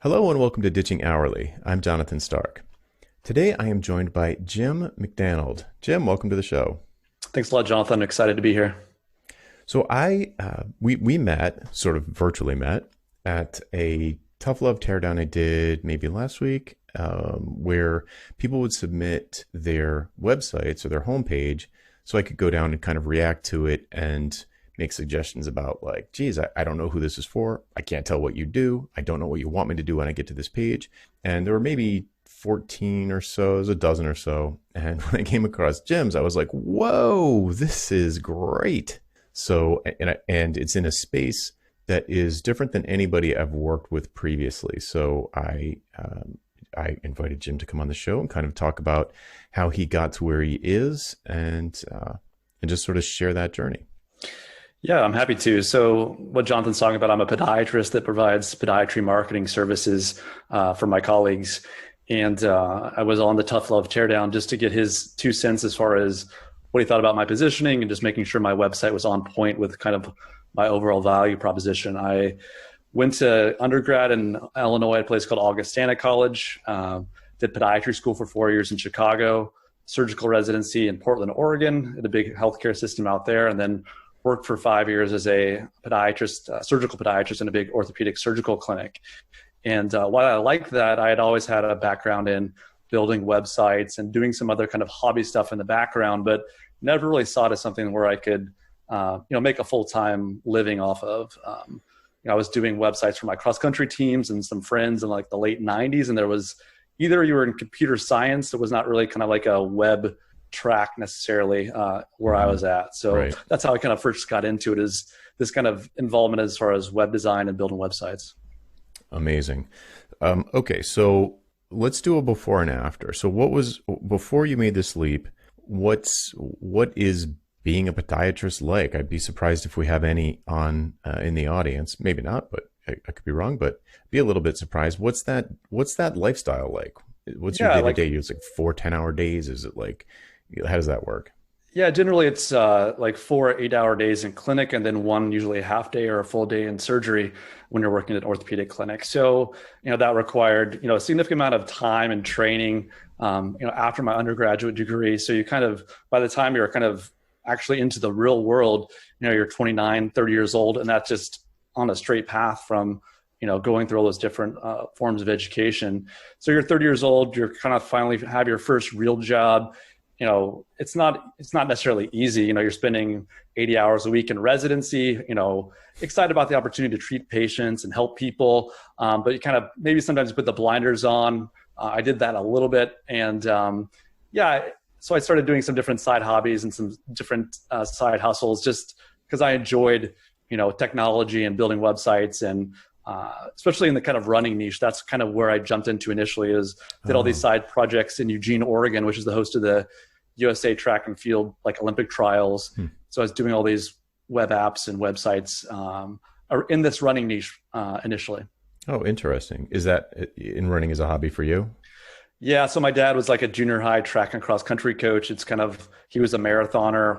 Hello and welcome to Ditching Hourly. I'm Jonathan Stark. Today I am joined by Jim McDannald. Jim, welcome to the show. Thanks a lot, Jonathan. Excited to be here. So we met, sort of virtually met, at a tough love teardown I did maybe last week, where people would submit their websites or their homepage, so I could go down and kind of react to it and make suggestions about like, geez, I don't know who this is for. I can't tell what you do. I don't know what you want me to do when I get to this page. And there were maybe 14 or so, it was a dozen or so. And when I came across Jim's, I was like, whoa, this is great. So, and it's in a space that is different than anybody I've worked with previously. So I invited Jim to come on the show and kind of talk about how he got to where he is and just sort of share that journey. Yeah, I'm happy to. So what Jonathan's talking about, I'm a podiatrist that provides podiatry marketing services for my colleagues. And I was on the Tough Love Teardown just to get his 2 cents as far as what he thought about my positioning and just making sure my website was on point with kind of my overall value proposition. I went to undergrad in Illinois at a place called Augustana College, did podiatry school for 4 years in Chicago, surgical residency in Portland, Oregon, at a big healthcare system out there, and then worked for 5 years as a podiatrist, surgical podiatrist in a big orthopedic surgical clinic. And while I liked that, I had always had a background in building websites and doing some other kind of hobby stuff in the background, but never really saw it as something where I could, make a full-time living off of. I was doing websites for my cross-country teams and some friends in like the late 90s, and there was either you were in computer science, it was not really kind of like a web track necessarily where I was at. So right. That's how I kind of first got into it, is this kind of involvement as far as web design and building websites. Amazing. Okay, so let's do a before and after. So what was, before you made this leap, what is being a podiatrist like? I'd be surprised if we have any on in the audience. Maybe not, but I could be wrong, but be a little bit surprised. What's that lifestyle like? What's your day-to-day? It's like 4 10-hour days? Is it like, how does that work? Yeah, generally it's like 4 8-hour days in clinic, and then one usually a half day or a full day in surgery when you're working at an orthopedic clinic. So, that required, a significant amount of time and training, after my undergraduate degree. So you kind of, by the time you're kind of actually into the real world, you're 29, 30 years old, and that's just on a straight path from, going through all those different forms of education. So you're 30 years old, you're kind of finally have your first real job. It's not necessarily easy. You're spending 80 hours a week in residency, excited about the opportunity to treat patients and help people. But you kind of maybe sometimes put the blinders on. I did that a little bit. And so I started doing some different side hobbies and some different side hustles just because I enjoyed, technology and building websites, and especially in the kind of running niche. That's kind of where I jumped into initially, did all these side projects in Eugene, Oregon, which is the host of the USA track and field, like Olympic trials. So I was doing all these web apps and websites in this running niche initially. Oh, interesting. Is that in running as a hobby for you? Yeah. So my dad was like a junior high track and cross country coach. It's kind of, he was a marathoner.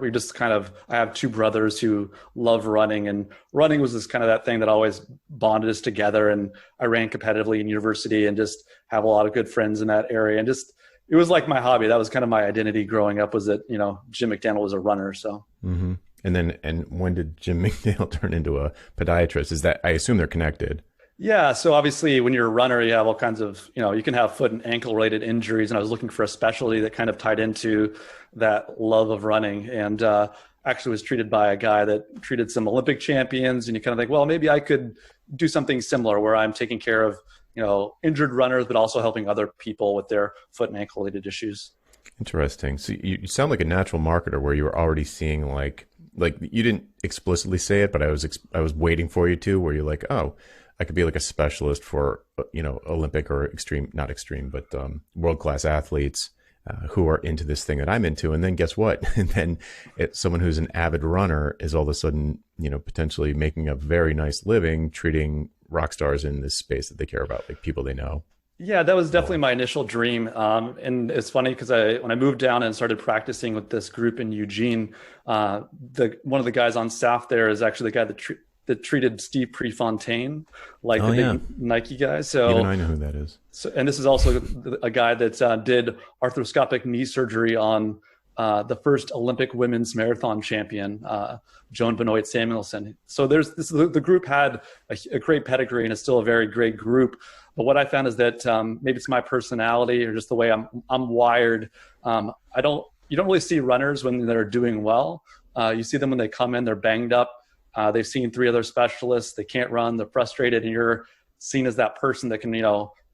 I have 2 brothers who love running, and running was this kind of that thing that always bonded us together. And I ran competitively in university and just have a lot of good friends in that area. And just, it was like my hobby. That was kind of my identity growing up, was that, Jim McDannald was a runner. So. Mm-hmm. And when did Jim McDannald turn into a podiatrist? Is that, I assume they're connected. Yeah. So obviously when you're a runner, you have all kinds of, you can have foot and ankle related injuries. And I was looking for a specialty that kind of tied into that love of running, and actually was treated by a guy that treated some Olympic champions. And you kind of think, well, maybe I could do something similar where I'm taking care of, injured runners, but also helping other people with their foot and ankle related issues. Interesting. So you sound like a natural marketer, where you were already seeing like you didn't explicitly say it, but I was waiting for you to, where you're like, oh, I could be like a specialist for, Olympic or not extreme, but world-class athletes who are into this thing that I'm into. And then guess what? And then someone who's an avid runner is all of a sudden, potentially making a very nice living treating rock stars in this space that they care about, like people they know. Yeah, that was definitely my initial dream. And it's funny because when I moved down and started practicing with this group in Eugene, one of the guys on staff there is actually the guy that that treated Steve Prefontaine, like Oh the yeah, big Nike guy. even I know who that is. So, and this is also a guy that did arthroscopic knee surgery on the first Olympic women's marathon champion, Joan Benoit Samuelson. So the group had a great pedigree and it's still a very great group. But what I found is that maybe it's my personality or just the way I'm wired. You don't really see runners when they're doing well. You see them when they come in, they're banged up. They've seen 3 other specialists. They can't run. They're frustrated, and you're seen as that person that can,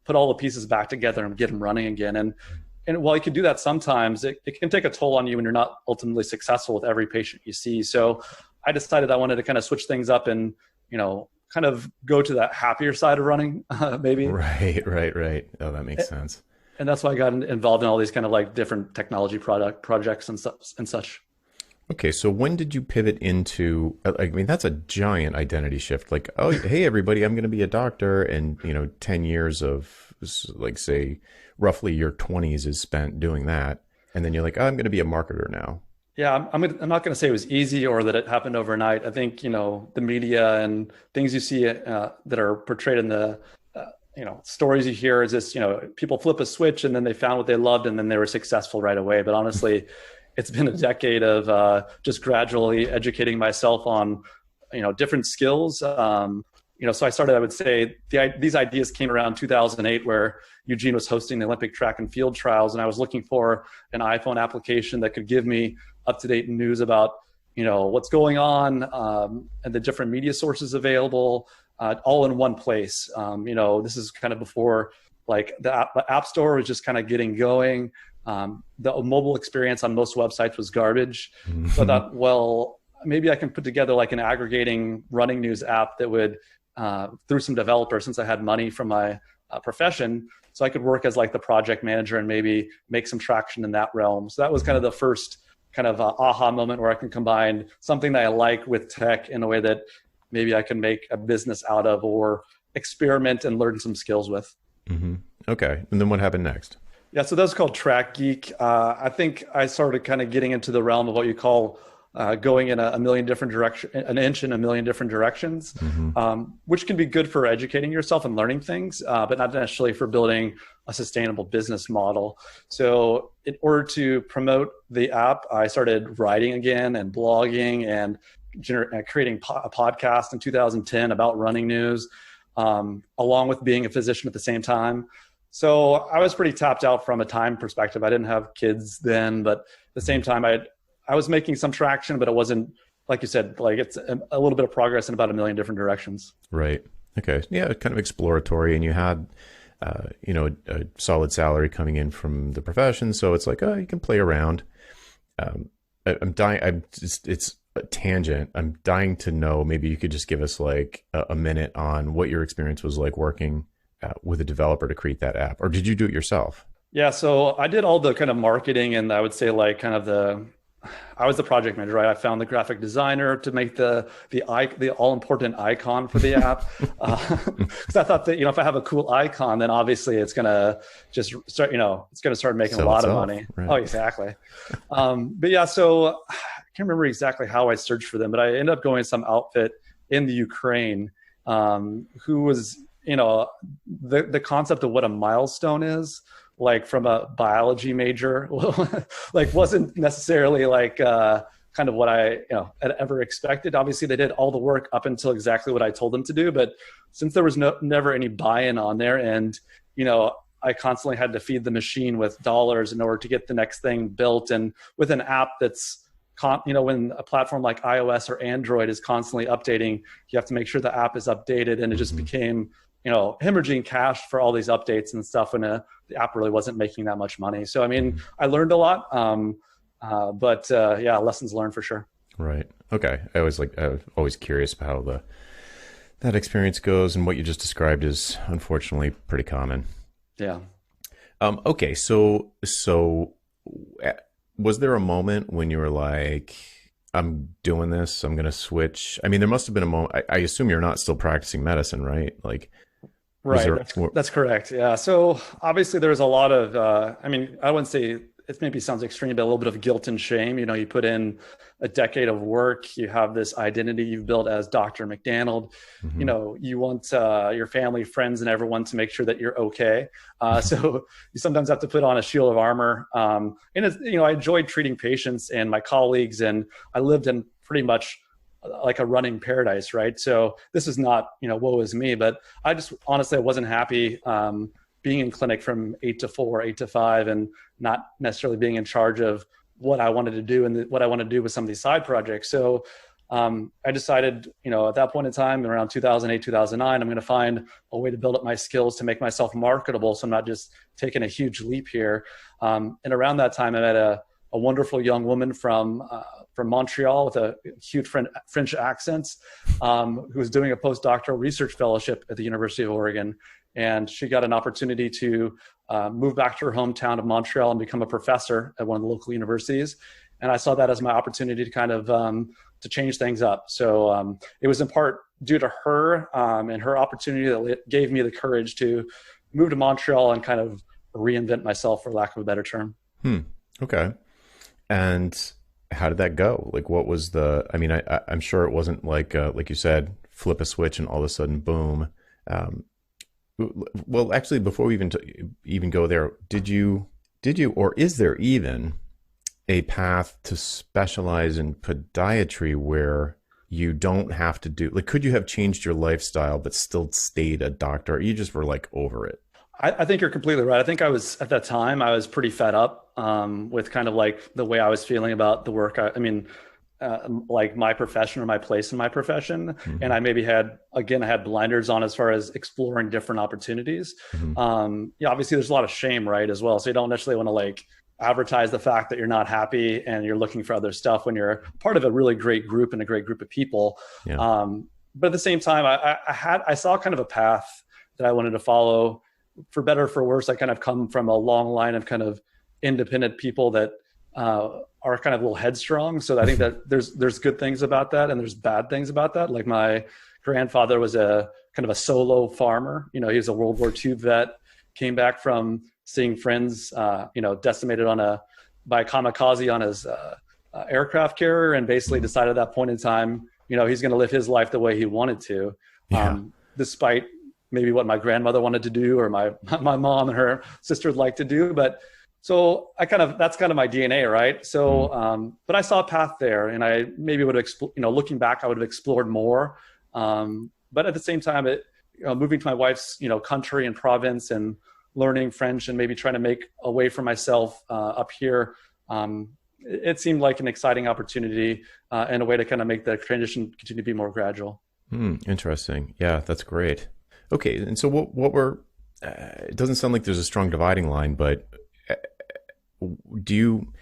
put all the pieces back together and get them running again. And while you can do that sometimes, it can take a toll on you when you're not ultimately successful with every patient you see. So I decided I wanted to kind of switch things up and, kind of go to that happier side of running, maybe. Right. Oh, that makes sense. And that's why I got involved in all these kind of like different technology projects and such. Okay, so when did you pivot into, I mean, that's a giant identity shift. Like, oh, hey, everybody, I'm going to be a doctor. And, 10 years of, like, say, roughly your 20s is spent doing that. And then you're like, oh, I'm going to be a marketer now. Yeah, I'm not going to say it was easy or that it happened overnight. I think, the media and things you see that are portrayed in the, stories you hear is just, people flip a switch and then they found what they loved and then they were successful right away. But honestly, it's been a decade of just gradually educating myself on, different skills. So I started, I would say, these ideas came around 2008, where Eugene was hosting the Olympic track and field trials, and I was looking for an iPhone application that could give me up-to-date news about, what's going on and the different media sources available, all in one place. This is kind of before like the app store was just kind of getting going. The mobile experience on most websites was garbage. So I thought, well, maybe I can put together like an aggregating running news app that would, through some developers, since I had money from my profession, so I could work as like the project manager and maybe make some traction in that realm. So that was kind of the first kind of aha moment where I can combine something that I like with tech in a way that maybe I can make a business out of or experiment and learn some skills with. Mm-hmm. Okay. And then what happened next? Yeah, so that's called Track Geek. I think I started kind of getting into the realm of what you call going in a million different directions, an inch in a million different directions, which can be good for educating yourself and learning things, but not necessarily for building a sustainable business model. So in order to promote the app, I started writing again and blogging and creating a podcast in 2010 about running news, along with being a physician at the same time. So I was pretty tapped out from a time perspective. I didn't have kids then, but at the same time, I was making some traction, but it wasn't, like you said, like it's a little bit of progress in about a million different directions. Right. Okay. Yeah, kind of exploratory, and you had, a solid salary coming in from the profession, so it's like, oh, you can play around. I'm dying. It's a tangent. I'm dying to know. Maybe you could just give us like a minute on what your experience was like working with a developer to create that app, or did you do it yourself? Yeah, so I did all the kind of marketing, and I would say like kind of I was the project manager, right? I found the graphic designer to make the all important icon for the app, because I thought that if I have a cool icon, then obviously it's gonna just start it's gonna start making a lot of money. Right. Oh, exactly. But yeah, so I can't remember exactly how I searched for them, but I ended up going to some outfit in the Ukraine who was the concept of what a milestone is, like from a biology major, like wasn't necessarily like kind of what I had ever expected. Obviously, they did all the work up until exactly what I told them to do, but since there was never any buy-in on there, and I constantly had to feed the machine with dollars in order to get the next thing built, and with an app that's when a platform like iOS or Android is constantly updating, you have to make sure the app is updated, and it just became hemorrhaging cash for all these updates and stuff when the app really wasn't making that much money. So, I mean, I learned a lot, but yeah, lessons learned for sure. Right. Okay. I'm always curious about how that experience goes, and what you just described is unfortunately pretty common. Yeah. Okay. So was there a moment when you were like, I'm doing this, I'm going to switch? I mean, there must have been a moment. I assume you're not still practicing medicine, right? Like, right. That's correct. Yeah. So obviously there's a lot of, I wouldn't say it maybe sounds extreme, but a little bit of guilt and shame. You know, you put in a decade of work, you have this identity you've built as Dr. McDannald. You Hmm. know, you want your family, friends, and everyone to make sure that you're okay. So you sometimes have to put on a shield of armor. And it's, you know, I enjoyed treating patients and my colleagues, and I lived in pretty much like a running paradise, right? So this is not, you know, woe is me, but I just honestly I wasn't happy being in clinic from 8 to 4, 8 to 5, and not necessarily being in charge of what I wanted to do and what I want to do with some of these side projects. So I decided, you know, at that point in time, around 2008, 2009, I'm going to find a way to build up my skills to make myself marketable. So I'm not just taking a huge leap here. And around that time, I met a wonderful young woman from Montreal with a huge French accent, who was doing a postdoctoral research fellowship at the University of Oregon. And she got an opportunity to move back to her hometown of Montreal and become a professor at one of the local universities. And I saw that as my opportunity to kind of to change things up. So it was in part due to her and her opportunity that gave me the courage to move to Montreal and kind of reinvent myself, for lack of a better term. Okay. And how did that go? Like, what was I mean, I'm sure it wasn't like you said, flip a switch and all of a sudden, boom. Well, actually, before we even go there, did you, or is there even a path to specialize in podiatry where you don't have to do, like, could you have changed your lifestyle but still stayed a doctor? Or you just were like over it? I think you're completely right. I think I was, at that time, I was pretty fed up with kind of like the way I was feeling about the work. I mean, like my profession or my place in my profession. And Hmm. I maybe had, again, I had blinders on as far as exploring different opportunities. Hmm. Yeah, obviously there's a lot of shame, right, as well. So you don't necessarily want to like advertise the fact that you're not happy and you're looking for other stuff when you're part of a really great group and a great group of people. Yeah. But at the same time, I saw kind of a path that I wanted to follow. For better or for worse, I kind of come from a long line of kind of independent people that are kind of a little headstrong. So I think that there's good things about that and there's bad things about that. Like my grandfather was a kind of a solo farmer. You know, he was a World War II vet, came back from seeing friends, you know, decimated by a kamikaze on his aircraft carrier, and basically decided at that point in time, you know, he's going to live his life the way he wanted to, Yeah. despite maybe what my grandmother wanted to do or my mom and her sister would like to do. But so that's kind of my DNA, right? Mm. So, but I saw a path there, and I maybe would have, you know, looking back, I would have explored more. But at the same time, moving to my wife's, you know, country and province and learning French and maybe trying to make a way for myself up here, it seemed like an exciting opportunity and a way to kind of make the transition continue to be more gradual. Interesting. Yeah, that's great. Okay, and so what were? It doesn't sound like there's a strong dividing line, but do you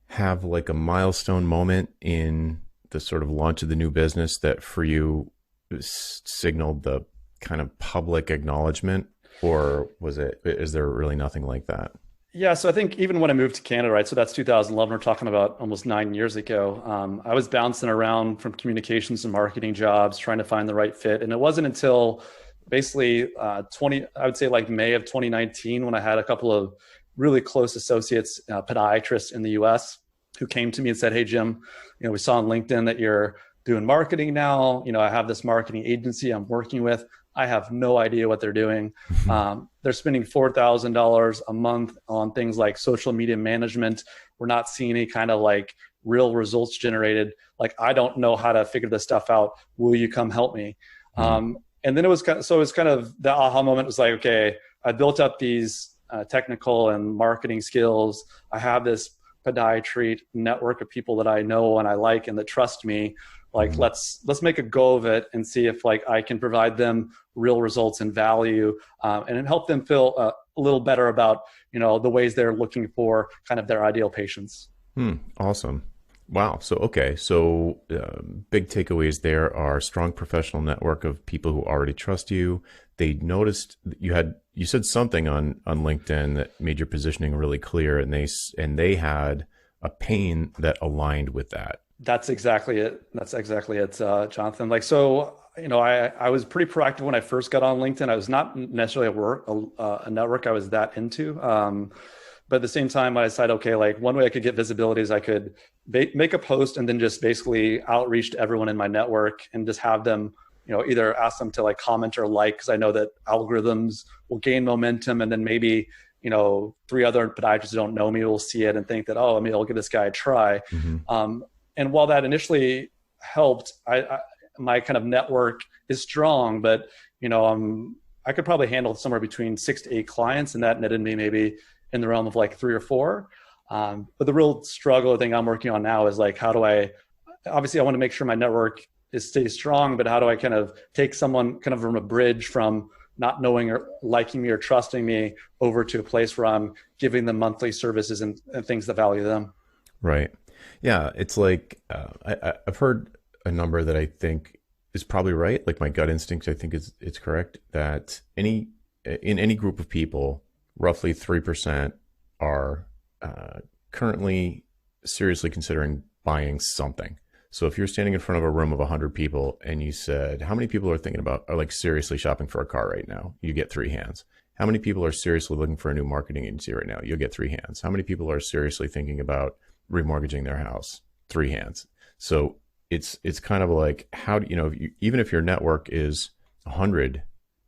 have like a milestone moment in the sort of launch of the new business that for you signaled the kind of public acknowledgement, or is there really nothing like that? Yeah, so I think even when I moved to Canada, right, so that's 2011, we're talking about almost 9 years ago, I was bouncing around from communications and marketing jobs, trying to find the right fit. And it wasn't until basically I would say like May of 2019, when I had a couple of really close associates, podiatrists in the US, who came to me and said, "Hey, Jim, you know, we saw on LinkedIn that you're doing marketing now. You know, I have this marketing agency I'm working with. I have no idea what they're doing. They're spending $4,000 a month on things like social media management. We're not seeing any kind of like real results generated. Like, I don't know how to figure this stuff out. Will you come help me?" And then it was kind of the aha moment was like, okay, I built up these technical and marketing skills. I have this podiatry network of people that I know and I like and that trust me. Like, let's make a go of it and see if like I can provide them real results and value, and help them feel a little better about, you know, the ways they're looking for kind of their ideal patients. Awesome. Wow. So, okay. So, big takeaways there are strong professional network of people who already trust you. They noticed you said something on LinkedIn that made your positioning really clear, and they had a pain that aligned with that. That's exactly it. Jonathan. Like, so, you know, I was pretty proactive when I first got on LinkedIn. I was not necessarily a network I was that into. But at the same time, I decided, okay, like one way I could get visibility is I could make a post and then just basically outreach to everyone in my network and just have them, either ask them to like comment or like, because I know that algorithms will gain momentum, and then maybe, three other podiatrists who don't know me will see it and think that, oh, I mean, I'll give this guy a try. And while that initially helped, my kind of network is strong, but I could probably handle somewhere between 6 to 8 clients, and that netted me maybe in the realm of like 3 or 4. But the real struggle thing I'm working on now is like, how do obviously I want to make sure my network stays strong, but how do I kind of take someone kind of from a bridge from not knowing or liking me or trusting me over to a place where I'm giving them monthly services and things that value them. Right. Yeah. It's like, I've heard a number that I think is probably right. Like my gut instinct, I think it's correct that in any group of people, roughly 3% are currently seriously considering buying something. So if you're standing in front of a room of 100 people and you said, how many people are like seriously shopping for a car right now? You get 3 hands. How many people are seriously looking for a new marketing agency right now? You'll get 3 hands. How many people are seriously thinking about remortgaging their house? 3 hands. So it's kind of like, how do even if your network is 100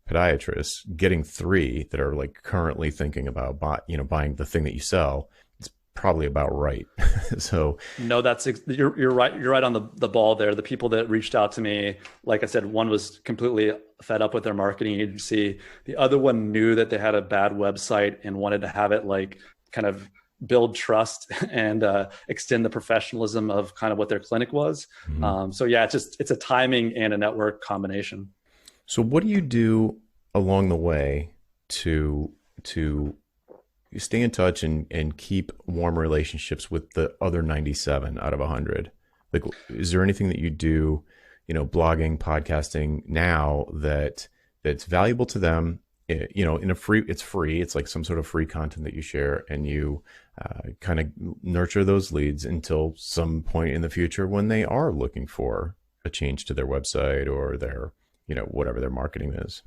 podiatrists, getting 3 that are like currently thinking about buying the thing that you sell, it's probably about right. So no, you're right. You're right on the ball there. The people that reached out to me, like I said, one was completely fed up with their marketing agency. The other one knew that they had a bad website and wanted to have it like kind of build trust and extend the professionalism of kind of what their clinic was. So yeah, it's a timing and a network combination. So what do you do along the way to stay in touch and keep warm relationships with the other 97 out of 100? Like, is there anything that you do, blogging, podcasting now that's valuable to them? It's free. It's like some sort of free content that you share, and you kind of nurture those leads until some point in the future when they are looking for a change to their website or their, whatever their marketing is.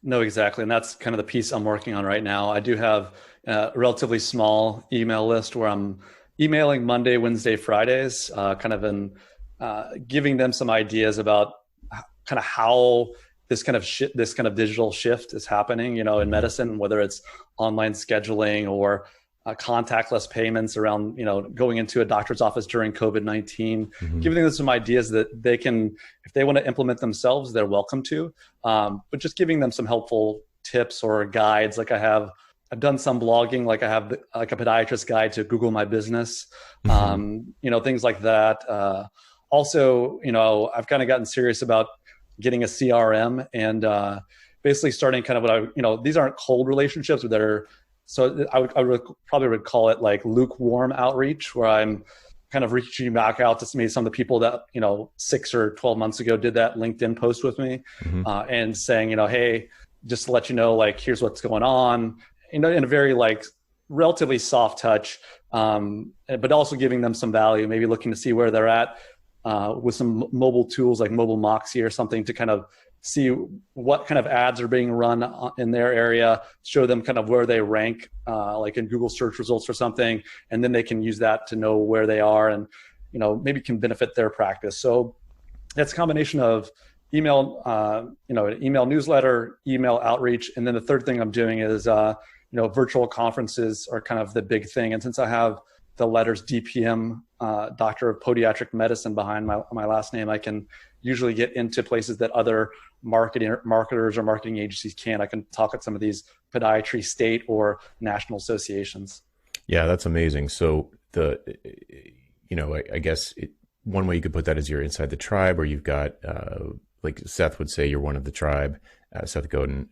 No, exactly. And that's kind of the piece I'm working on right now. I do have a relatively small email list where I'm emailing Monday, Wednesday, Fridays, kind of giving them some ideas about kind of how this kind of digital shift is happening, in medicine, whether it's online scheduling or contactless payments around, going into a doctor's office during COVID-19, giving them some ideas that they can, if they want to implement themselves, they're welcome to, but just giving them some helpful tips or guides. Like I've done some blogging, like I have like a podiatrist guide to Google My Business, things like that. Also, I've kind of gotten serious about getting a CRM and basically starting kind of what these aren't cold relationships, but they're, so I would probably call it like lukewarm outreach, where I'm kind of reaching back out to some of the people that, 6 or 12 months ago did that LinkedIn post with me, and saying, hey, just to let you know, like, here's what's going on, in a very like relatively soft touch, but also giving them some value, maybe looking to see where they're at with some mobile tools like Mobile Moxie or something to kind of see what kind of ads are being run in their area, show them kind of where they rank, like in Google search results or something. And then they can use that to know where they are and, maybe can benefit their practice. So that's a combination of email, email newsletter, email outreach. And then the third thing I'm doing is, virtual conferences are kind of the big thing. And since I have the letters DPM, Doctor of Podiatric Medicine, behind my last name, I can usually get into places that other marketers or marketing agencies can't. I can talk at some of these podiatry state or national associations. Yeah, that's amazing. So I guess one way you could put that is you're inside the tribe, or you've got, like Seth would say, you're one of the tribe, Seth Godin.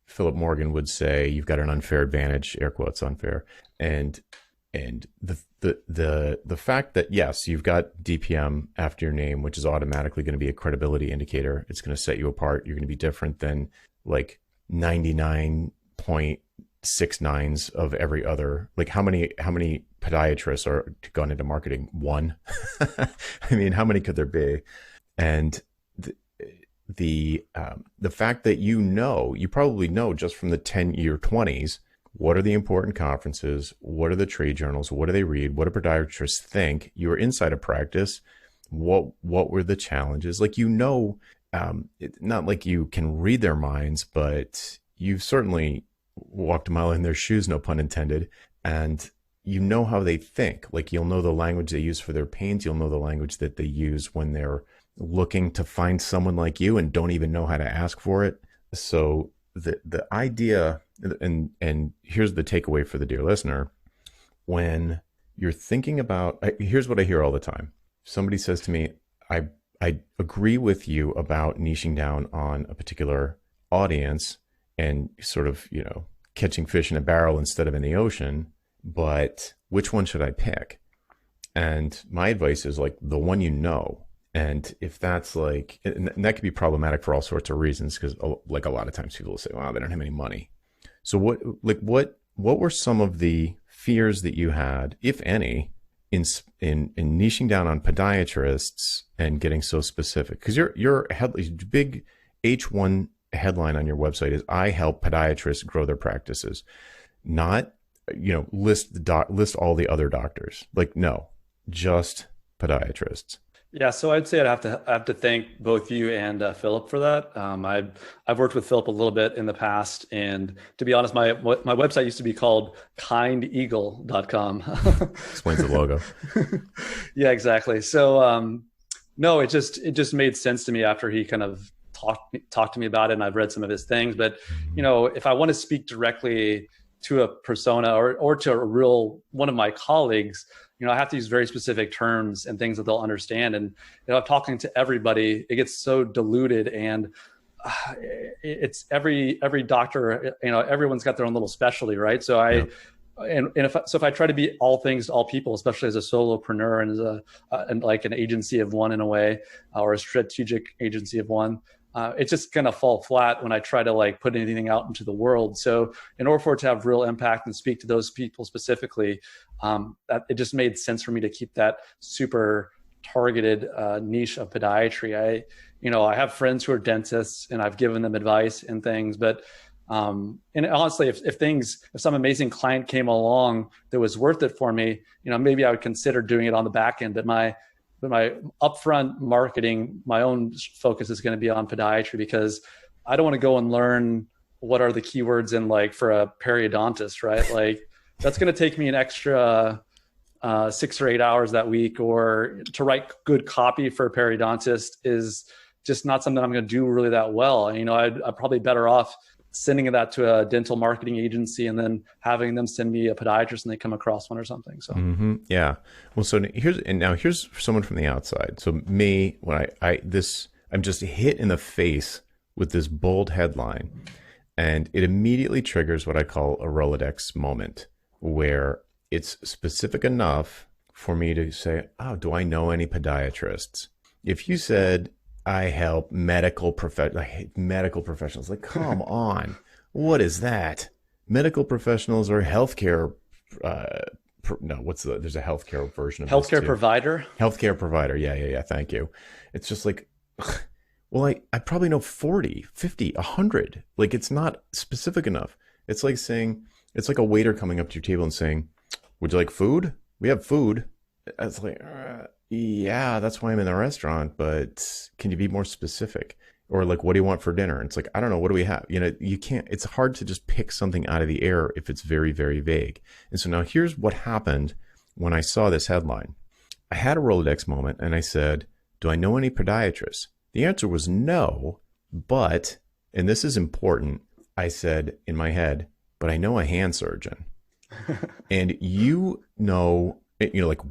Philip Morgan would say you've got an unfair advantage, air quotes, unfair. And the fact that, yes, you've got DPM after your name, which is automatically going to be a credibility indicator. It's going to set you apart. You're going to be different than like 99.69s of every other. Like how many podiatrists are gone into marketing? One. I mean, how many could there be? And the fact that you probably know just from the 10-year 20s What are the important conferences? What are the trade journals? What do they read? What do podiatrists think? You were inside a practice. What were the challenges? Like, not like you can read their minds, but you've certainly walked a mile in their shoes, no pun intended. And you know how they think. Like, you'll know the language they use for their pains. You'll know the language that they use when they're looking to find someone like you and don't even know how to ask for it. So the idea, and here's the takeaway for the dear listener, when you're thinking about, here's what I hear all the time. Somebody says to me, I agree with you about niching down on a particular audience and sort of, catching fish in a barrel instead of in the ocean, but which one should I pick? And my advice is like the one you know. And if that's like, and that could be problematic for all sorts of reasons, because like a lot of times people will say, wow, they don't have any money. So what were some of the fears that you had, if any, in niching down on podiatrists and getting so specific? Because your big H1 headline on your website is, I help podiatrists grow their practices. Not, list all the other doctors. Like, no, just podiatrists. Yeah, so I'd say I'd have to thank both you and Philip for that. I've worked with Philip a little bit in the past, and to be honest, my website used to be called kindeagle.com. Explains the logo. Yeah, exactly. So no, it just made sense to me after he kind of talked to me about it, and I've read some of his things. But if I want to speak directly to a persona or to a real one of my colleagues, I have to use very specific terms and things that they'll understand. And talking to everybody, it gets so diluted, and it's every doctor, everyone's got their own little specialty, right? So if I try to be all things to all people, especially as a solopreneur and as like an agency of one in a way, or a strategic agency of one, it's just going to fall flat when I try to like put anything out into the world. So in order for it to have real impact and speak to those people specifically, that it just made sense for me to keep that super targeted niche of podiatry. I have friends who are dentists, and I've given them advice and things, but and honestly, if some amazing client came along that was worth it for me, maybe I would consider doing it on the back end. But my upfront marketing, my own focus is going to be on podiatry, because I don't want to go and learn what are the keywords in like for a periodontist, right? Like that's going to take me an extra 6 or 8 hours that week, or to write good copy for a periodontist is just not something I'm going to do really that well. I'm probably better off sending that to a dental marketing agency and then having them send me a podiatrist and they come across one or something. So yeah. Well, so here's someone from the outside. So me, when I'm just hit in the face with this bold headline, and it immediately triggers what I call a rolodex moment, where it's specific enough for me to say, oh, do I know any podiatrists? If you said, I help medical professionals. Like, come on. What is that? Medical professionals or healthcare? There's a healthcare version of healthcare provider. Healthcare provider. Yeah. Thank you. It's just like, well, I probably know 40, 50, 100. Like, it's not specific enough. It's like a waiter coming up to your table and saying, would you like food? We have food. It's like, yeah, that's why I'm in the restaurant, but can you be more specific? Or like, what do you want for dinner? And it's like, I don't know, what do we have? You can't, it's hard to just pick something out of the air if it's very, very vague. And so now here's what happened when I saw this headline. I had a Rolodex moment and I said, do I know any podiatrists? The answer was no, but, and this is important, I said in my head, but I know a hand surgeon. And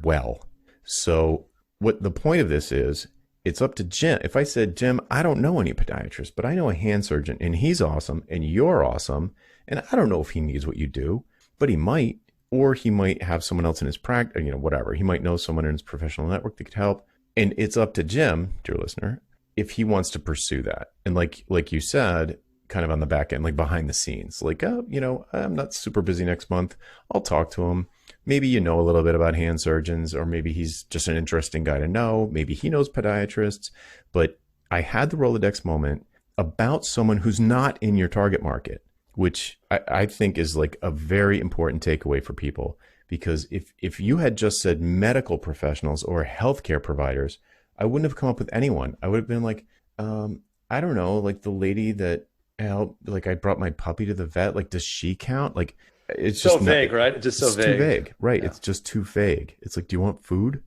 well. So what the point of this is, it's up to Jim. If I said, Jim, I don't know any podiatrists, but I know a hand surgeon and he's awesome and you're awesome. And I don't know if he needs what you do, but he might, or he might have someone else in his practice, whatever. He might know someone in his professional network that could help. And it's up to Jim, dear listener, if he wants to pursue that. And like you said, kind of on the back end, like behind the scenes, like, I'm not super busy next month. I'll talk to him. Maybe a little bit about hand surgeons, or maybe he's just an interesting guy to know. Maybe he knows podiatrists. But I had the Rolodex moment about someone who's not in your target market, which I think is like a very important takeaway for people. Because if you had just said medical professionals or healthcare providers, I wouldn't have come up with anyone. I would have been like, I don't know, like the lady that helped, like I brought my puppy to the vet. Like, does she count? Like, it's So just not, vague, right? It's just so it's too vague. vague. Right. Yeah. It's just too vague. It's like, do you want food?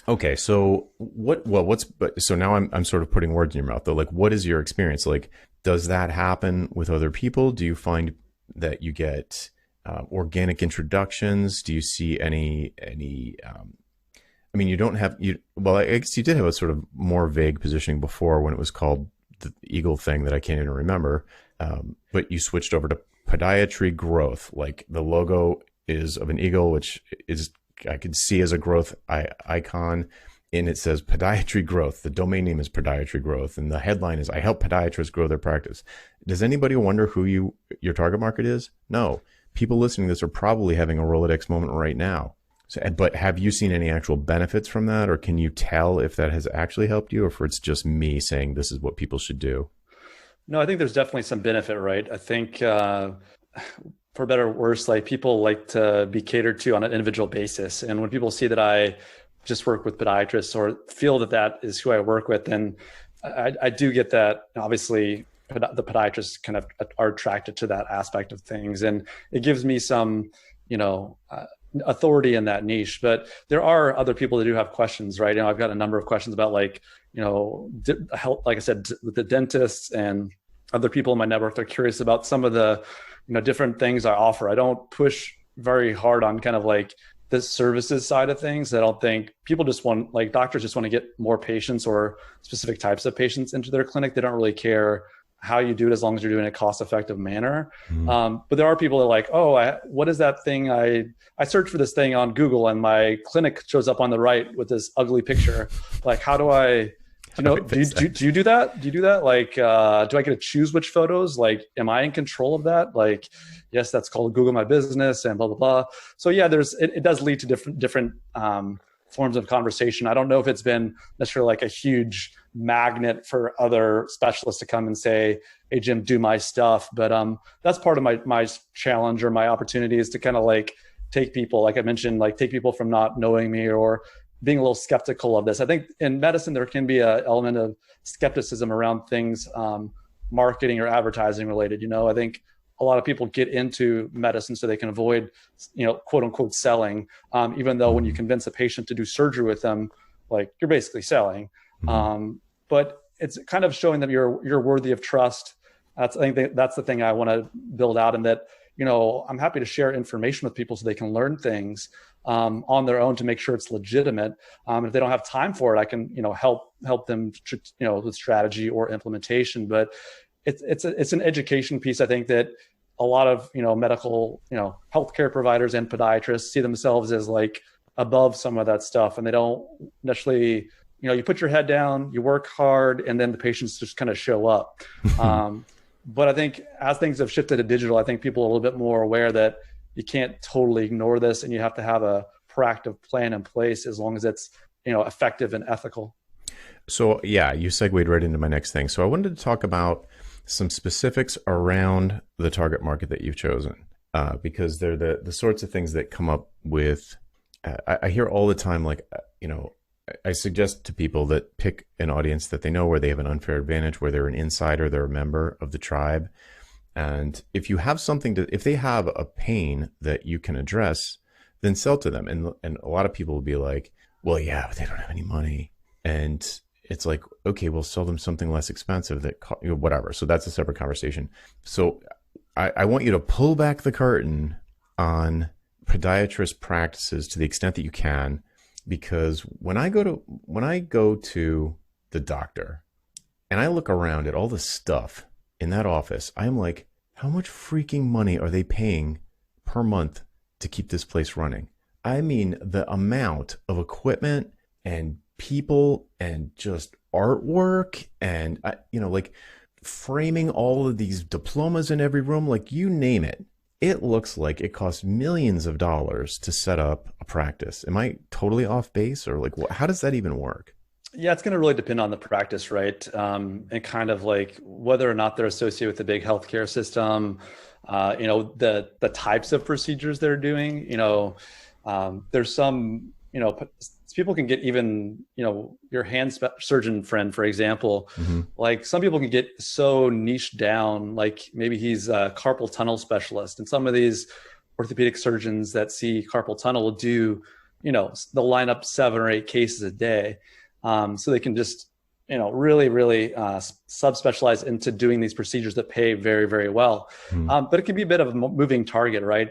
Okay. So so now I'm sort of putting words in your mouth though. Like, what is your experience? Like, does that happen with other people? Do you find that you get organic introductions? Do you see I mean, you don't have well, I guess you did have a sort of more vague positioning before when it was called the Eagle thing that I can't even remember. But you switched over to podiatry growth. Like the logo is of an eagle, which is I could see as a growth icon, and it says podiatry growth. The domain name is podiatry growth, and the headline is "I help podiatrists grow their practice." Does anybody wonder who your target market is? No. People listening to this are probably having a Rolodex moment right now. So, but have you seen any actual benefits from that, or can you tell if that has actually helped you, or if it's just me saying this is what people should do? No, I think there's definitely some benefit, right? I think for better or worse, like people like to be catered to on an individual basis. And when people see that I just work with podiatrists or feel that that is who I work with, then I do get that. Obviously, the podiatrists kind of are attracted to that aspect of things, and it gives me some, authority in that niche. But there are other people that do have questions, right? I've got a number of questions about like, health, like I said, with the dentists and other people in my network. They're curious about some of the, different things I offer. I don't push very hard on kind of like the services side of things. I don't think people just want, like doctors just want to get more patients or specific types of patients into their clinic. They don't really care how you do it as long as you're doing a cost-effective manner. But there are people that are like, oh, what is that thing? I searched for this thing on Google and my clinic shows up on the right with this ugly picture. Like, how do I, do you do that? Do you do that? Like, do I get to choose which photos? Like, am I in control of that? Like, yes, that's called Google My Business and blah, blah, blah. So yeah, it does lead to different forms of conversation. I don't know if it's been necessarily like a huge magnet for other specialists to come and say, hey, Jim, do my stuff. But that's part of my challenge or my opportunity is to kind of like take people, like I mentioned, like take people from not knowing me or being a little skeptical of this. I think in medicine, there can be an element of skepticism around things, marketing or advertising related. I think a lot of people get into medicine so they can avoid, quote unquote selling, even though when you convince a patient to do surgery with them, like you're basically selling. But it's kind of showing that you're worthy of trust. I think that's the thing I want to build out, and that, I'm happy to share information with people so they can learn things on their own to make sure it's legitimate. If they don't have time for it, I can, help them, with strategy or implementation. But it's an education piece. I think that a lot of, medical, healthcare providers and podiatrists see themselves as like above some of that stuff, and they don't necessarily, you put your head down, you work hard, and then the patients just kind of show up. But I think as things have shifted to digital, I think people are a little bit more aware that you can't totally ignore this, and you have to have a proactive plan in place as long as it's, effective and ethical. So yeah, you segued right into my next thing. So I wanted to talk about some specifics around the target market that you've chosen, because they're the sorts of things that come up with, I hear all the time, like, I suggest to people that pick an audience that they know where they have an unfair advantage, where they're an insider, they're a member of the tribe. And if you have if they have a pain that you can address, then sell to them. And a lot of people will be like, well, yeah, but they don't have any money. And it's like, okay, we'll sell them something less expensive that, whatever. So that's a separate conversation. So I want you to pull back the curtain on podiatrist practices to the extent that you can, because when I go to the doctor and I look around at all the stuff in that office, I'm like, how much freaking money are they paying per month to keep this place running? I mean, the amount of equipment and people and just artwork and, like framing all of these diplomas in every room, like you name it. It looks like it costs millions of dollars to set up a practice. Am I totally off base, or like, how does that even work? Yeah, it's going to really depend on the practice, right? And kind of like whether or not they're associated with the big healthcare system, the types of procedures they're doing. There's some, people can get even, your surgeon friend, for example, Mm-hmm. like some people can get so niche down, like maybe he's a carpal tunnel specialist, and some of these orthopedic surgeons that see carpal tunnel will do, they'll line up 7 or 8 cases a day, so they can just really really subspecialize into doing these procedures that pay very very well. Mm-hmm. But it can be a bit of a moving target, right?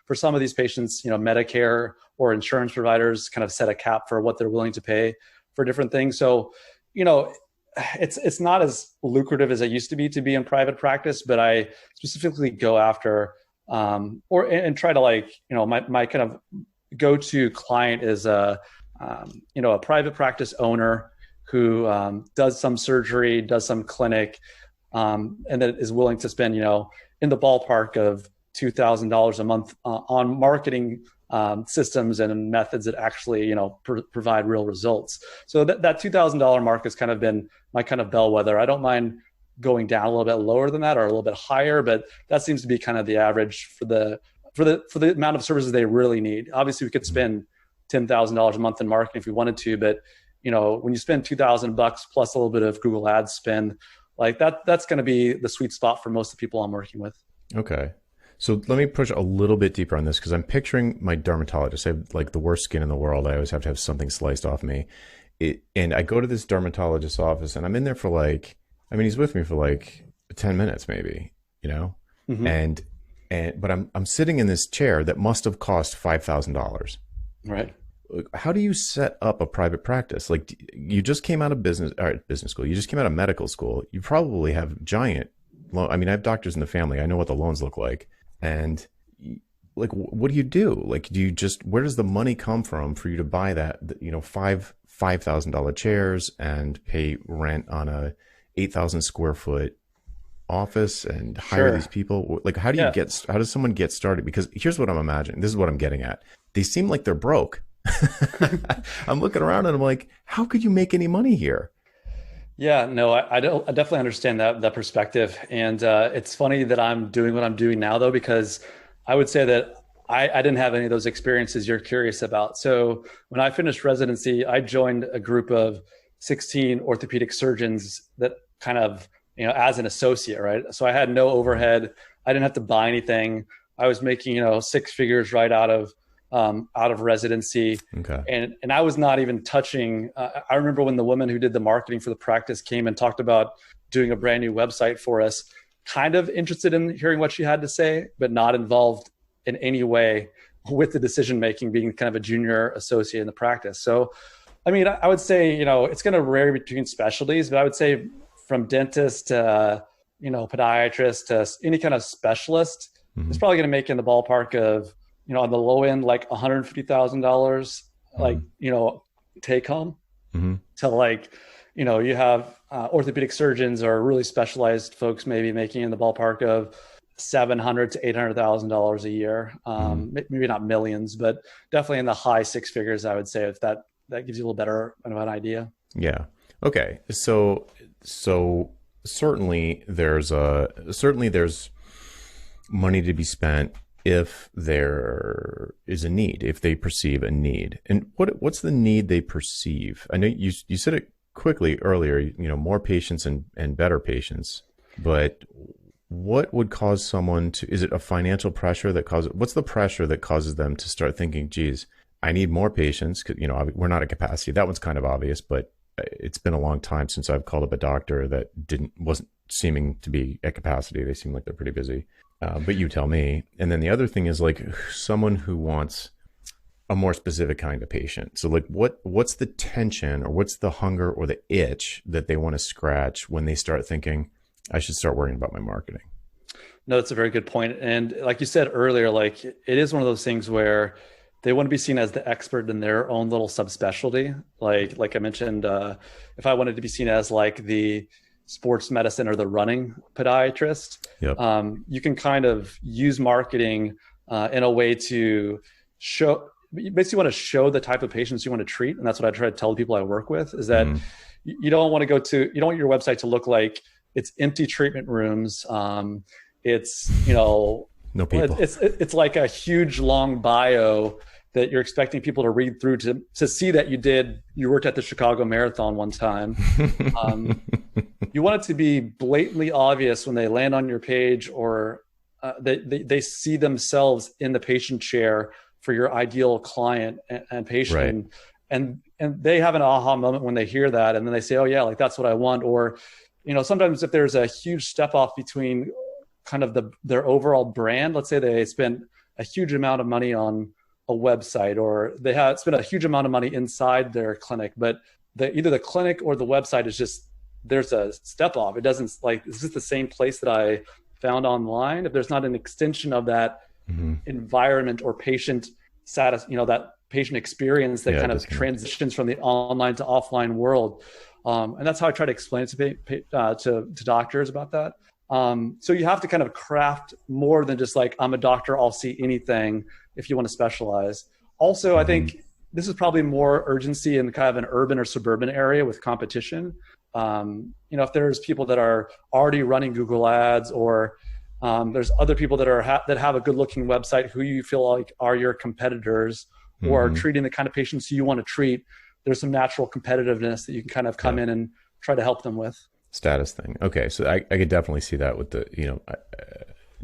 For some of these patients, Medicare or insurance providers kind of set a cap for what they're willing to pay for different things. So it's not as lucrative as it used to be in private practice, but I specifically go after and try to, like, my kind of go-to client is a private practice owner who does some surgery, does some clinic, and that is willing to spend, in the ballpark of $2,000 a month on marketing systems and methods that actually, provide real results. So that $2,000 mark has kind of been my kind of bellwether. I don't mind going down a little bit lower than that or a little bit higher, but that seems to be kind of the average for the amount of services they really need. Obviously, we could spend $10,000 a month in marketing if we wanted to, but when you spend $2,000 plus a little bit of Google Ads spend, like that's going to be the sweet spot for most of the people I'm working with. Okay. So let me push a little bit deeper on this, because I'm picturing my dermatologist. I have like the worst skin in the world. I always have to have something sliced off me. And I go to this dermatologist's office, and I'm in there for he's with me for like 10 minutes maybe, Mm-hmm. but I'm sitting in this chair that must have cost $5,000. Right. How do you set up a private practice? Like, you just came out of business school. You just came out of medical school. You probably have giant loan. I mean, I have doctors in the family. I know what the loans look like. And like, what do you do? Like, where does the money come from for you to buy that, $5,000 chairs and pay rent on a 8,000 square foot office and hire Sure. these people? Like, how Yeah. does someone get started? Because here's what I'm imagining. This is what I'm getting at. They seem like they're broke. I'm looking around and I'm like, how could you make any money here? Yeah, no, I definitely understand that perspective. And it's funny that I'm doing what I'm doing now, though, because I would say that I didn't have any of those experiences you're curious about. So when I finished residency, I joined a group of 16 orthopedic surgeons that kind of, as an associate, right? So I had no overhead. I didn't have to buy anything. I was making, 6 figures right out of residency. Okay. And I was not even touching. I remember when the woman who did the marketing for the practice came and talked about doing a brand new website for us, kind of interested in hearing what she had to say, but not involved in any way with the decision making, being kind of a junior associate in the practice. So, I mean, I would say, it's going to vary between specialties, but I would say from dentist to, podiatrist to any kind of specialist, Mm-hmm. it's probably going to make in the ballpark of, on the low end, like $150,000, like, take home, Mm-hmm. to like, you have orthopedic surgeons or really specialized folks maybe making in the ballpark of $700,000 to $800,000 a year. Maybe not millions, but definitely in the high 6 figures, I would say, if that gives you a little better of an idea. Yeah. Okay. So certainly there's money to be spent if there is a need, if they perceive a need. And what's the need they perceive? I know you said it quickly earlier, more patients and better patients, but what would cause someone to, is it a financial pressure what's the pressure that causes them to start thinking, geez, I need more patients? 'Cause, we're not at capacity. That one's kind of obvious, but it's been a long time since I've called up a doctor that wasn't seeming to be at capacity. They seem like they're pretty busy. But you tell me. And then the other thing is like someone who wants a more specific kind of patient. So like what's the tension or what's the hunger or the itch that they want to scratch when they start thinking, I should start worrying about my marketing? No, that's a very good point. And like you said earlier, like it is one of those things where they want to be seen as the expert in their own little subspecialty. Like I mentioned, if I wanted to be seen as like the sports medicine or the running podiatrist, Yep. you can kind of use marketing in a way to show you basically want to show the type of patients you want to treat. And that's what I try to tell the people I work with, is that you don't want your website to look like it's empty treatment rooms. It's, no people. It's like a huge long bio that you're expecting people to read through to see that you worked at the Chicago Marathon one time. You want it to be blatantly obvious when they land on your page, or they see themselves in the patient chair for your ideal client and patient. Right. And they have an aha moment when they hear that, and then they say, oh yeah, like that's what I want. Or, sometimes if there's a huge step off between kind of their overall brand, let's say they spent a huge amount of money on a website, or they have spent a huge amount of money inside their clinic, but either the clinic or the website is just, there's a step off. It doesn't, like, is this the same place that I found online? If there's not an extension of that environment or patient status, that patient experience that kind of transitions from the online to offline world. And that's how I try to explain it to doctors about that. So you have to kind of craft more than just like, I'm a doctor, I'll see anything, if you want to specialize. Also, I think this is probably more urgency in kind of an urban or suburban area with competition. If there's people that are already running Google ads, or there's other people that have a good looking website who you feel like are your competitors, or are treating the kind of patients you want to treat, there's some natural competitiveness that you can kind of come in and try to help them with. Status thing. Okay. So I could definitely see that with the,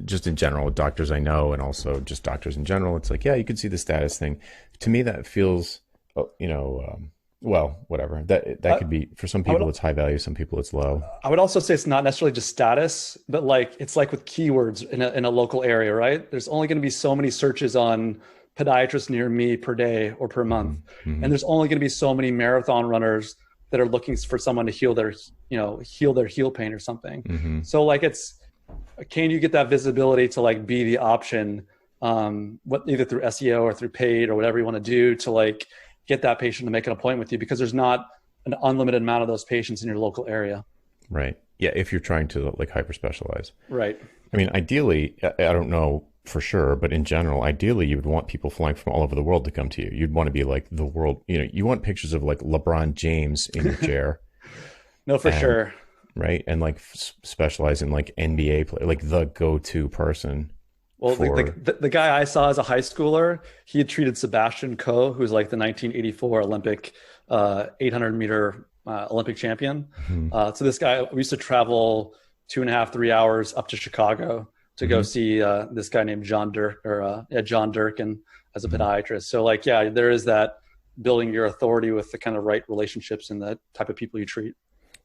just in general with doctors I know, and also just doctors in general. It's like, yeah, you could see the status thing. To me, that feels, well, whatever. That could be, for some people it's high value, some people it's low. I would also say it's not necessarily just status, but like, it's like with keywords in a local area, right? There's only going to be so many searches on podiatrist near me per day or per month. And there's only going to be so many marathon runners that are looking for someone to heal their heel pain or something. So like, can you get that visibility to like be the option, either through SEO or through paid or whatever you want to do to like get that patient to make an appointment with you, because there's not an unlimited amount of those patients in your local area. Right. Yeah. If you're trying to like hyper specialize. Right. I mean, ideally, I don't know for sure, but in general, ideally you would want people flying from all over the world to come to you. You'd want to be like the world, you want pictures of like LeBron James in your chair. No, for sure. Right. And like specialize in like NBA play, like the go-to person. Well, the guy I saw as a high schooler, he had treated Sebastian Coe, who's like the 1984 Olympic 800 meter Olympic champion. So this guy, we used to travel 2.5, 3 hours up to Chicago to go see this guy named John Durkin as a podiatrist. So like, yeah, there is that building your authority with the kind of right relationships and the type of people you treat.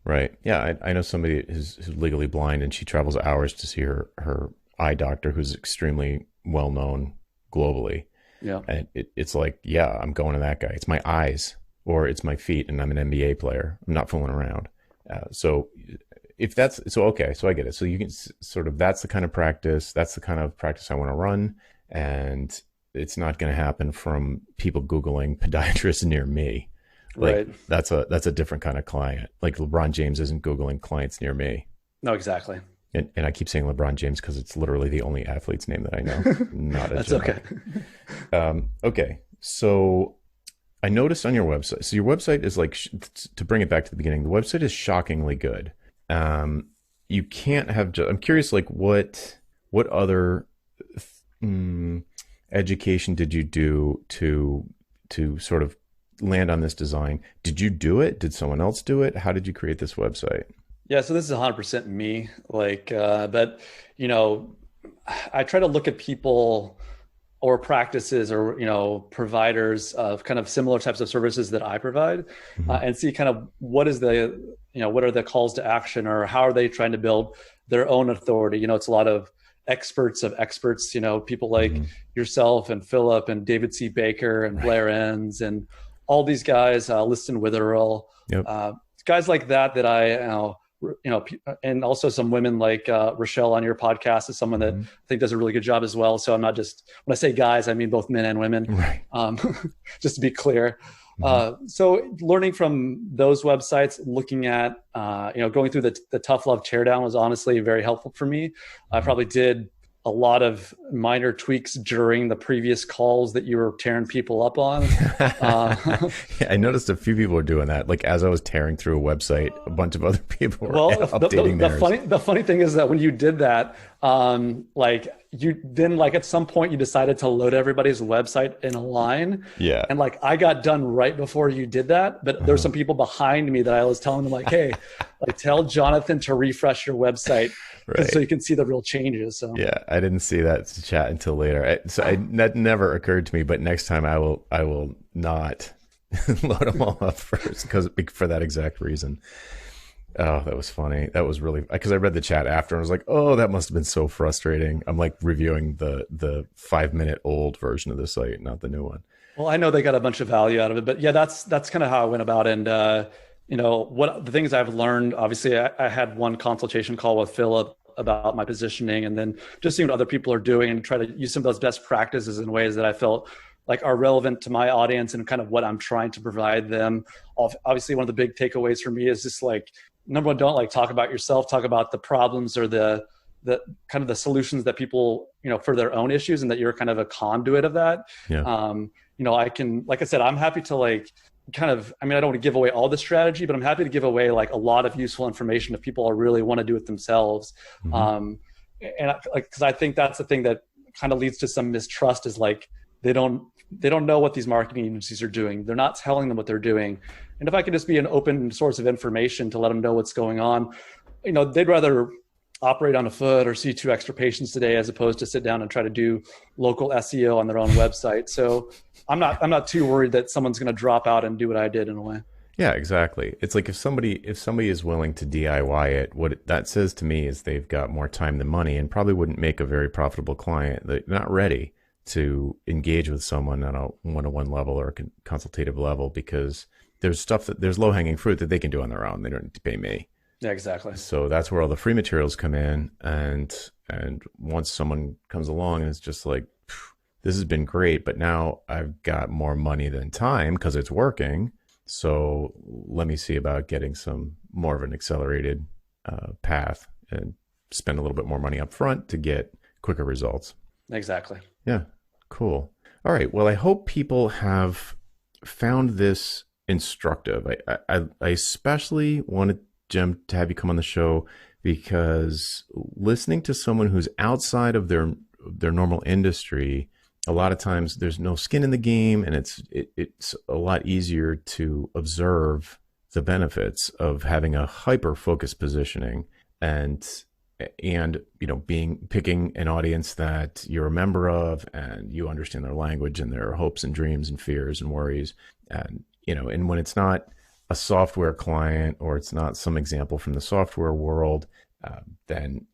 Right. Yeah. I know somebody who's legally blind, and she travels hours to see her eye doctor, who's extremely well known globally. Yeah. And it's like, yeah, I'm going to that guy. It's my eyes, or it's my feet, and I'm an NBA player. I'm not fooling around. So I get it. So you can sort of, that's the kind of practice I want to run. And it's not going to happen from people Googling podiatrists near me. Like, right. That's a different kind of client. Like LeBron James isn't Googling clients near me. No, exactly. And I keep saying LeBron James because it's literally the only athlete's name that I know. Not a That's joke. Okay. Okay. So I noticed on your website, so your website is like, to bring it back to the beginning, the website is shockingly good. You can't have, I'm curious, like what other education did you do to sort of land on this design? Did you do it? Did someone else do it? How did you create this website? Yeah, so this is 100% me. Like, but I try to look at people or practices or providers of kind of similar types of services that I provide, and see kind of what are the calls to action, or how are they trying to build their own authority. It's a lot of experts of experts. People like yourself and Philip and David C. Baker and Blair Enns and all these guys, Liston Witherell, guys like that I and also some women like Rochelle on your podcast is someone that I think does a really good job as well. So I'm not just, when I say guys, I mean both men and women, right. Just to be clear. So learning from those websites, looking at, going through the Tough Love Teardown was honestly very helpful for me. I probably did a lot of minor tweaks during the previous calls that you were tearing people up on. Yeah, I noticed a few people were doing that. Like as I was tearing through a website, a bunch of other people were Well, updating theirs. the funny thing is that when you did that, like you then like at some point you decided to load everybody's website in a line, Yeah. and like I got done right before you did that, but there's some people behind me that I was telling them like, hey, like tell Jonathan to refresh your website Right. so you can see the real changes. So Yeah, I didn't see that chat until later. That never occurred to me. But next time, I will not load them all up first because for that exact reason. Oh, that was funny. That was really because I read the chat after and I was like, oh, that must have been so frustrating. I'm like reviewing the 5 minute old version of the site, not the new one. well, I know they got a bunch of value out of it, but yeah, that's kind of how I went about it. And you know, what the things I've learned, obviously I had one consultation call with Philip about my positioning and then just seeing what other people are doing and try to use some of those best practices in ways that I felt like are relevant to my audience and kind of what I'm trying to provide them. Obviously, one of the big takeaways for me is just like, number one, don't like talk about yourself, talk about the problems or the kind of the solutions that people, you know, for their own issues, and that you're kind of a conduit of that. Yeah. You know, I can, like I said, I'm happy to like kind of, I mean, I don't want to give away all the strategy, but I'm happy to give away like a lot of useful information if people really want to do it themselves. And like, cause I think that's the thing that kind of leads to some mistrust is like, they don't know what these marketing agencies are doing. They're not telling them what they're doing. And if I could just be an open source of information to let them know what's going on, you know, they'd rather operate on a foot or see 2 extra patients today as opposed to sit down and try to do local SEO on their own website. So I'm not too worried that someone's going to drop out and do what I did in a way. Yeah, exactly. It's like if somebody is willing to DIY it, that says to me is they've got more time than money and probably wouldn't make a very profitable client. They're not ready to engage with someone on a one-to-one level or a consultative level because there's low-hanging fruit that they can do on their own. They don't need to pay me. Yeah, exactly. So that's where all the free materials come in. And once someone comes along and it's just like, this has been great, but now I've got more money than time because it's working. So let me see about getting some more of an accelerated path and spend a little bit more money up front to get quicker results. Exactly. Yeah, cool. All right. Well, I hope people have found this instructive. I especially wanted, Jim, to have you come on the show because listening to someone who's outside of their normal industry, a lot of times there's no skin in the game, and it's a lot easier to observe the benefits of having a hyper focused positioning and you know picking an audience that you're a member of and you understand their language and their hopes and dreams and fears and worries, and you know, and when it's not a software client or it's not some example from the software world, then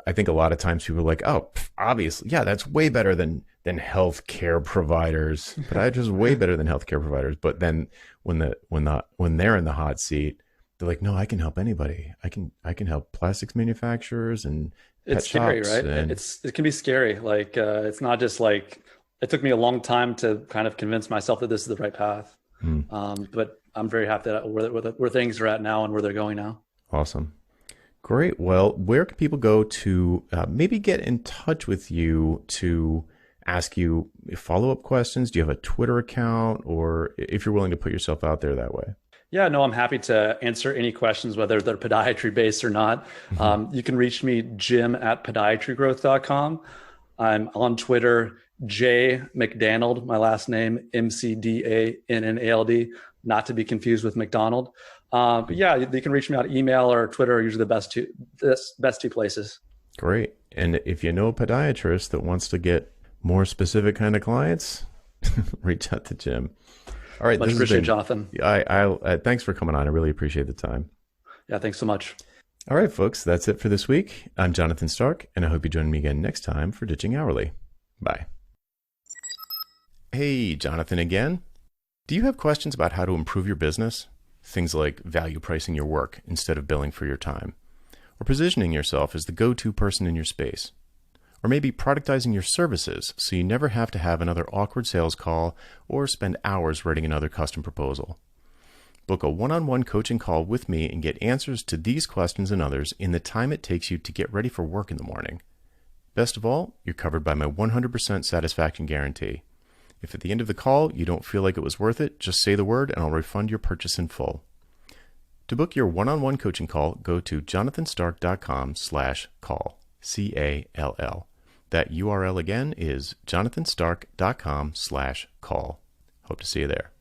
I think a lot of times people are like, oh, obviously, yeah, that's way better than healthcare providers, but I just way better than healthcare providers. But then when they're in the hot seat, they're like, no, I can help anybody. I can help plastics manufacturers and pet It's scary, shops right? and It can be scary. Like it's not just like it took me a long time to kind of convince myself that this is the right path. But I'm very happy that where things are at now and where they're going now. Awesome. Great. Well, where can people go to maybe get in touch with you to ask you follow-up questions? Do you have a Twitter account, or if you're willing to put yourself out there that way? Yeah, no, I'm happy to answer any questions, whether they're podiatry based or not. You can reach me, jim@podiatrygrowth.com. I'm on Twitter, J McDannald, my last name, McDannald, not to be confused with McDonald. But yeah, you can reach me on email or Twitter are usually the best two places. Great. And if you know a podiatrist that wants to get more specific kind of clients, reach out to Jim. All right. Much appreciated, Jonathan. Thanks for coming on. I really appreciate the time. Yeah, thanks so much. All right, folks, that's it for this week. I'm Jonathan Stark, and I hope you join me again next time for Ditching Hourly. Bye. Hey, Jonathan again. Do you have questions about how to improve your business? Things like value pricing your work instead of billing for your time, or positioning yourself as the go-to person in your space, or maybe productizing your services so you never have to have another awkward sales call or spend hours writing another custom proposal. Book a one-on-one coaching call with me and get answers to these questions and others in the time it takes you to get ready for work in the morning. Best of all, you're covered by my 100% satisfaction guarantee. If at the end of the call you don't feel like it was worth it, just say the word and I'll refund your purchase in full. To book your one-on-one coaching call, go to jonathanstark.com/call, C-A-L-L. That URL again is jonathanstark.com/call. Hope to see you there.